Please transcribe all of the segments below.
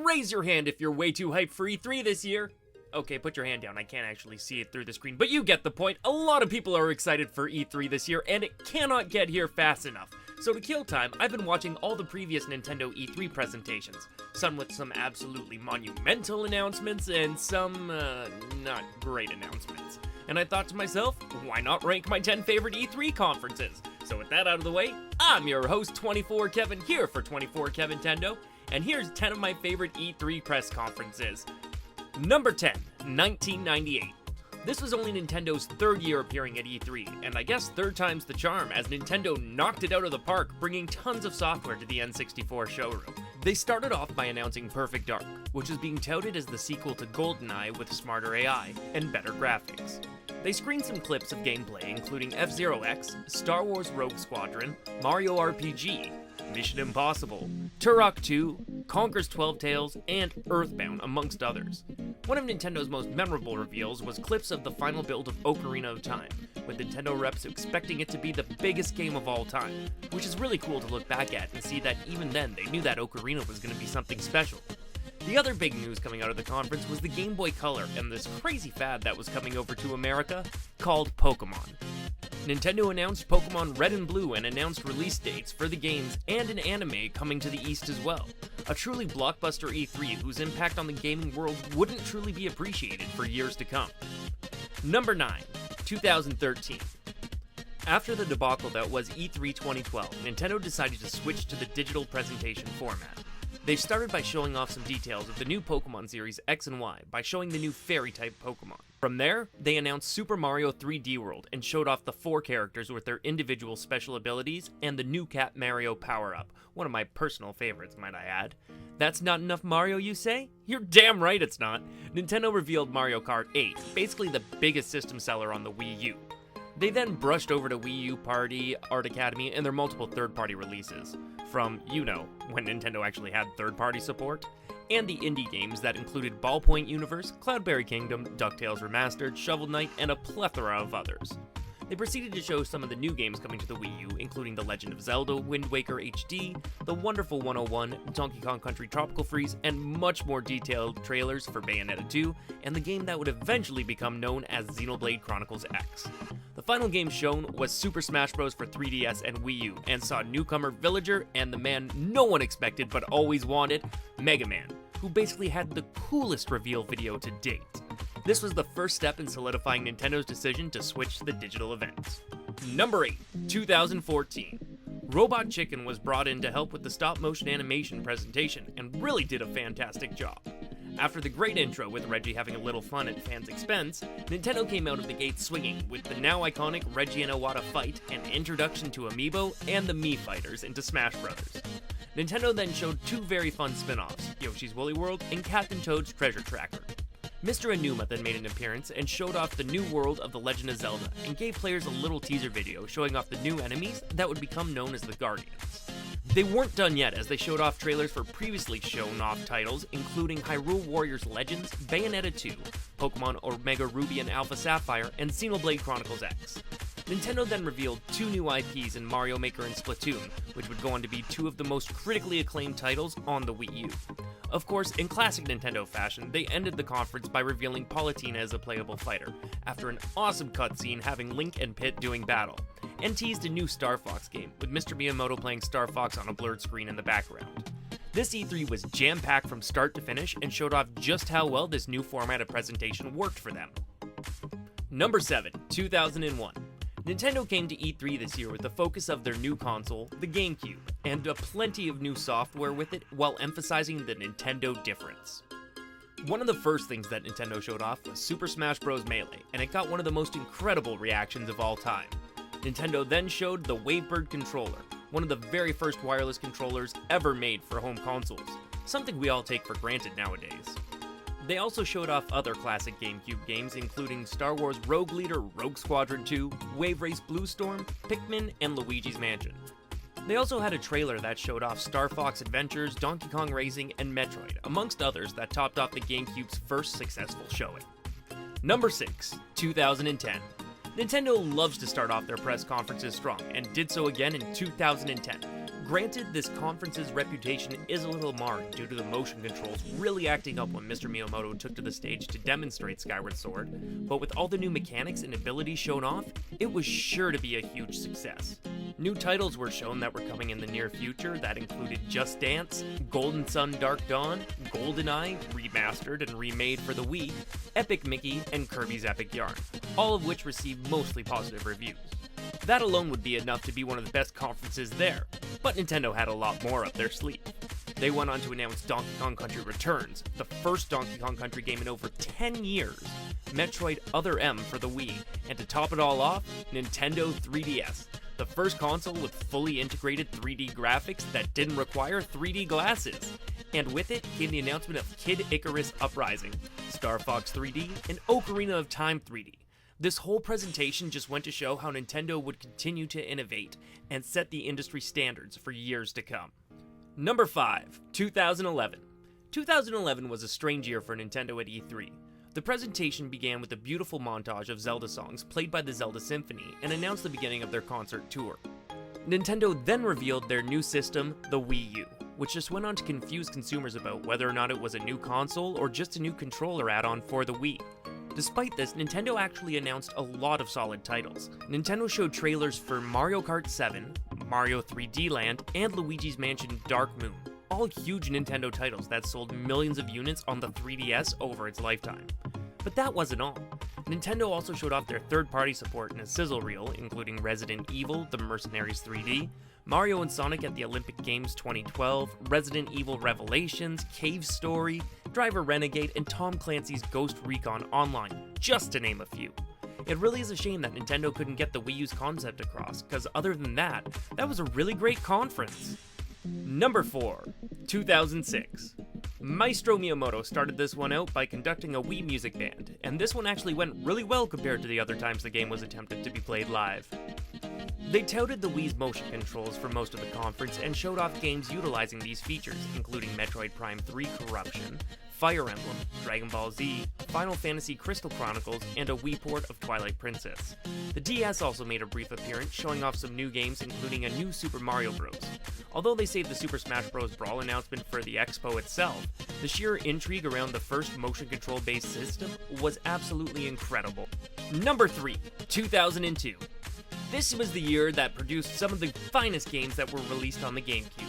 raise your hand if you're way too hyped for E3 this year. Okay, put your hand down. I can't actually see it through the screen, but you get the point. A lot of people are excited for E3 this year, and it cannot get here fast enough. So to kill time, I've been watching all the previous Nintendo E3 presentations, some with some absolutely monumental announcements, and some, not great announcements. And I thought to myself, why not rank my 10 favorite E3 conferences? So with that out of the way, I'm your host 24 Kevin here for 24 Kevin Tendo, and here's 10 of my favorite E3 press conferences. Number 10, 1998. This was only Nintendo's third year appearing at E3, and I guess third time's the charm, as Nintendo knocked it out of the park, bringing tons of software to the N64 showroom. They started off by announcing Perfect Dark, which is being touted as the sequel to GoldenEye with smarter AI and better graphics. They screened some clips of gameplay, including F-Zero X, Star Wars Rogue Squadron, Mario RPG, Mission Impossible, Turok 2, Conker's 12 Tales, and Earthbound, amongst others. One of Nintendo's most memorable reveals was clips of the final build of Ocarina of Time, with Nintendo reps expecting it to be the biggest game of all time, which is really cool to look back at and see that even then they knew that Ocarina was going to be something special. The other big news coming out of the conference was the Game Boy Color and this crazy fad that was coming over to America called Pokemon. Nintendo announced Pokemon Red and Blue and announced release dates for the games and an anime coming to the East as well. A truly blockbuster E3 whose impact on the gaming world wouldn't truly be appreciated for years to come. Number 9, 2013. After the debacle that was E3 2012, Nintendo decided to switch to the digital presentation format. They started by showing off some details of the new Pokemon series X and Y by showing the new Fairy-type Pokemon. From there, they announced Super Mario 3D World and showed off the 4 characters with their individual special abilities and the new Cat Mario power-up, one of my personal favorites, might I add. That's not enough Mario, you say? You're damn right it's not. Nintendo revealed Mario Kart 8, basically the biggest system seller on the Wii U. They then brushed over to Wii U Party, Art Academy, and their multiple third-party releases. From, when Nintendo actually had third-party support, and the indie games that included Ballpoint Universe, Cloudberry Kingdom, DuckTales Remastered, Shovel Knight, and a plethora of others. They proceeded to show some of the new games coming to the Wii U, including The Legend of Zelda, Wind Waker HD, The Wonderful 101, Donkey Kong Country Tropical Freeze, and much more detailed trailers for Bayonetta 2, and the game that would eventually become known as Xenoblade Chronicles X. The final game shown was Super Smash Bros. For 3DS and Wii U, and saw newcomer Villager and the man no one expected but always wanted, Mega Man, who basically had the coolest reveal video to date. This was the first step in solidifying Nintendo's decision to switch to the digital events. Number 8, 2014. Robot Chicken was brought in to help with the stop-motion animation presentation and really did a fantastic job. After the great intro with Reggie having a little fun at fans' expense, Nintendo came out of the gate swinging with the now iconic Reggie and Iwata fight and introduction to Amiibo and the Mii Fighters into Smash Bros. Nintendo then showed 2 very fun spin-offs, Yoshi's Woolly World and Captain Toad's Treasure Tracker. Mr. Enuma then made an appearance and showed off the new world of The Legend of Zelda and gave players a little teaser video showing off the new enemies that would become known as the Guardians. They weren't done yet as they showed off trailers for previously shown off titles including Hyrule Warriors Legends, Bayonetta 2, Pokemon Omega Ruby and Alpha Sapphire, and Xenoblade Chronicles X. Nintendo then revealed 2 new IPs in Mario Maker and Splatoon, which would go on to be 2 of the most critically acclaimed titles on the Wii U. Of course, in classic Nintendo fashion, they ended the conference by revealing Palutena as a playable fighter, after an awesome cutscene having Link and Pit doing battle, and teased a new Star Fox game, with Mr. Miyamoto playing Star Fox on a blurred screen in the background. This E3 was jam-packed from start to finish and showed off just how well this new format of presentation worked for them. Number 7, 2001. Nintendo came to E3 this year with the focus of their new console, the GameCube, and plenty of new software with it while emphasizing the Nintendo difference. One of the first things that Nintendo showed off was Super Smash Bros. Melee, and it got one of the most incredible reactions of all time. Nintendo then showed the Wavebird controller, one of the very first wireless controllers ever made for home consoles, something we all take for granted nowadays. They also showed off other classic GameCube games including Star Wars Rogue Leader Rogue Squadron 2, Wave Race Blue Storm, Pikmin, and Luigi's Mansion. They also had a trailer that showed off Star Fox Adventures, Donkey Kong Racing, and Metroid, amongst others that topped off the GameCube's first successful showing. Number 6, 2010. Nintendo loves to start off their press conferences strong, and did so again in 2010. Granted, this conference's reputation is a little marred due to the motion controls really acting up when Mr. Miyamoto took to the stage to demonstrate Skyward Sword, but with all the new mechanics and abilities shown off, it was sure to be a huge success. New titles were shown that were coming in the near future that included Just Dance, Golden Sun Dark Dawn, GoldenEye, remastered and remade for the Wii, Epic Mickey, and Kirby's Epic Yarn, all of which received mostly positive reviews. That alone would be enough to be one of the best conferences there, but Nintendo had a lot more up their sleeve. They went on to announce Donkey Kong Country Returns, the first Donkey Kong Country game in over 10 years, Metroid Other M for the Wii, and to top it all off, Nintendo 3DS, the first console with fully integrated 3D graphics that didn't require 3D glasses. And with it came the announcement of Kid Icarus Uprising, Star Fox 3D, and Ocarina of Time 3D. This whole presentation just went to show how Nintendo would continue to innovate and set the industry standards for years to come. Number 5, 2011. 2011 was a strange year for Nintendo at E3. The presentation began with a beautiful montage of Zelda songs played by the Zelda Symphony and announced the beginning of their concert tour. Nintendo then revealed their new system, the Wii U, which just went on to confuse consumers about whether or not it was a new console or just a new controller add-on for the Wii. Despite this, Nintendo actually announced a lot of solid titles. Nintendo showed trailers for Mario Kart 7, Mario 3D Land, and Luigi's Mansion Dark Moon, all huge Nintendo titles that sold millions of units on the 3DS over its lifetime. But that wasn't all. Nintendo also showed off their third-party support in a sizzle reel, including Resident Evil, The Mercenaries 3D, Mario and Sonic at the Olympic Games 2012, Resident Evil Revelations, Cave Story, Driver Renegade, and Tom Clancy's Ghost Recon Online, just to name a few. It really is a shame that Nintendo couldn't get the Wii U's concept across, because other than that was a really great conference. Number 4, 2006. Maestro Miyamoto started this one out by conducting a Wii music band, and this one actually went really well compared to the other times the game was attempted to be played live. They touted the Wii's motion controls for most of the conference and showed off games utilizing these features, including Metroid Prime 3 Corruption, Fire Emblem, Dragon Ball Z, Final Fantasy Crystal Chronicles, and a Wii port of Twilight Princess. The DS also made a brief appearance, showing off some new games including a new Super Mario Bros. Although they saved the Super Smash Bros. Brawl announcement for the expo itself, the sheer intrigue around the first motion control-based system was absolutely incredible. Number 3, 2002. This was the year that produced some of the finest games that were released on the GameCube.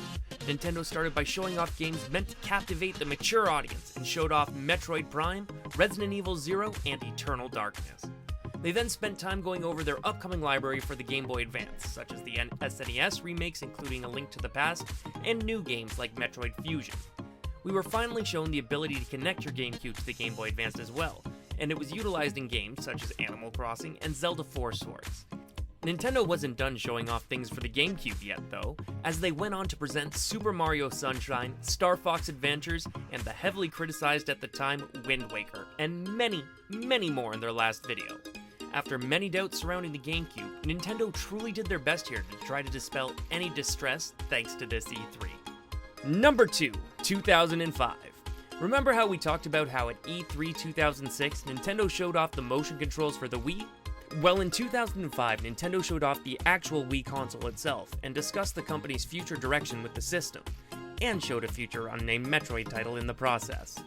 Nintendo started by showing off games meant to captivate the mature audience and showed off Metroid Prime, Resident Evil 0, and Eternal Darkness. They then spent time going over their upcoming library for the Game Boy Advance, such as the SNES remakes including A Link to the Past, and new games like Metroid Fusion. We were finally shown the ability to connect your GameCube to the Game Boy Advance as well, and it was utilized in games such as Animal Crossing and Zelda 4 Swords. Nintendo wasn't done showing off things for the GameCube yet, though, as they went on to present Super Mario Sunshine, Star Fox Adventures, and the heavily criticized at the time Wind Waker, and many, many more in their last video. After many doubts surrounding the GameCube, Nintendo truly did their best here to try to dispel any distress thanks to this E3. Number 2, 2005. Remember how we talked about how at E3 2006, Nintendo showed off the motion controls for the Wii? Well, in 2005, Nintendo showed off the actual Wii console itself and discussed the company's future direction with the system, and showed a future unnamed Metroid title in the process.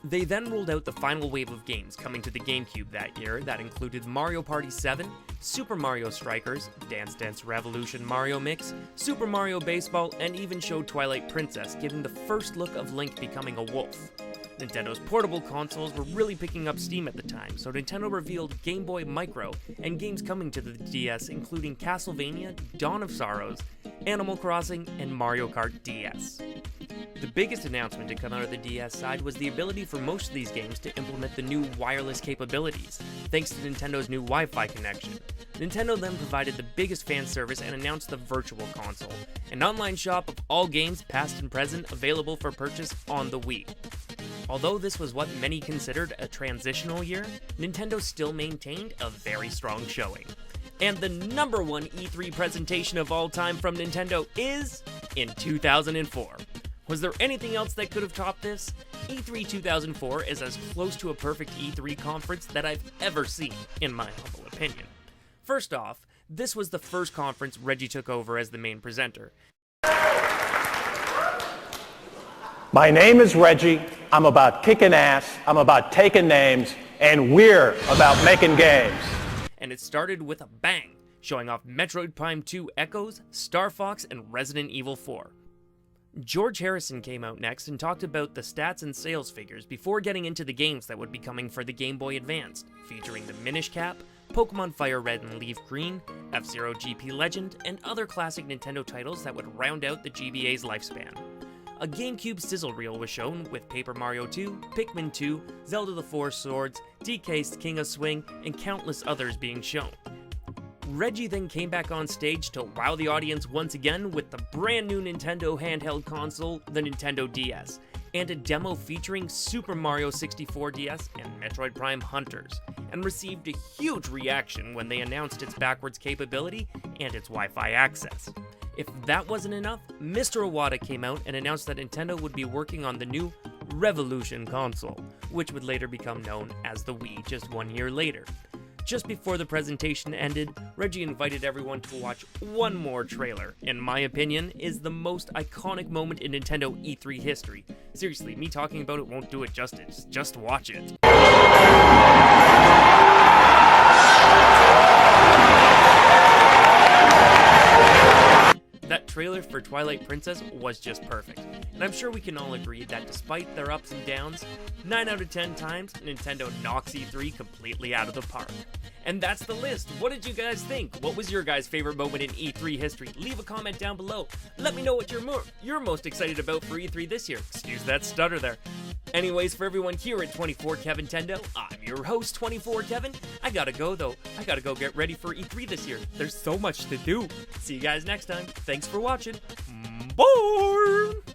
They then rolled out the final wave of games coming to the GameCube that year that included Mario Party 7, Super Mario Strikers, Dance Dance Revolution Mario Mix, Super Mario Baseball, and even showed Twilight Princess, giving the first look of Link becoming a wolf. Nintendo's portable consoles were really picking up steam at the time, so Nintendo revealed Game Boy Micro and games coming to the DS including Castlevania, Dawn of Sorrows, Animal Crossing, and Mario Kart DS. The biggest announcement to come out of the DS side was the ability for most of these games to implement the new wireless capabilities, thanks to Nintendo's new Wi-Fi connection. Nintendo then provided the biggest fan service and announced the Virtual Console, an online shop of all games past and present available for purchase on the Wii. Although this was what many considered a transitional year, Nintendo still maintained a very strong showing. And the number one E3 presentation of all time from Nintendo is in 2004. Was there anything else that could have topped this? E3 2004 is as close to a perfect E3 conference that I've ever seen, in my humble opinion. First off, this was the first conference Reggie took over as the main presenter. My name is Reggie. I'm about kicking ass, I'm about taking names, and we're about making games. And it started with a bang, showing off Metroid Prime 2 Echoes, Star Fox, and Resident Evil 4. George Harrison came out next and talked about the stats and sales figures before getting into the games that would be coming for the Game Boy Advance, featuring the Minish Cap, Pokemon Fire Red and Leaf Green, F-Zero GP Legend, and other classic Nintendo titles that would round out the GBA's lifespan. A GameCube sizzle reel was shown with Paper Mario 2, Pikmin 2, Zelda the Four Swords, DK's King of Swing, and countless others being shown. Reggie then came back on stage to wow the audience once again with the brand new Nintendo handheld console, the Nintendo DS, and a demo featuring Super Mario 64 DS and Metroid Prime Hunters, and received a huge reaction when they announced its backwards capability and its Wi-Fi access. If that wasn't enough, Mr. Iwata came out and announced that Nintendo would be working on the new Revolution console, which would later become known as the Wii just 1 year later. Just before the presentation ended, Reggie invited everyone to watch one more trailer. In my opinion, is the most iconic moment in Nintendo E3 history. Seriously, me talking about it won't do it justice. Just watch it. That trailer for Twilight Princess was just perfect, and I'm sure we can all agree that despite their ups and downs, 9 out of 10 times, Nintendo knocks E3 completely out of the park. And that's the list. What did you guys think? What was your guys' favorite moment in E3 history? Leave a comment down below. Let me know what you're most excited about for E3 this year. Excuse that stutter there. Anyways, for everyone here at 24 Kevin Tendo, I'm your host, 24 Kevin. I gotta go though. I gotta go get ready for E3 this year. There's so much to do. See you guys next time. Thanks for watching. Bye!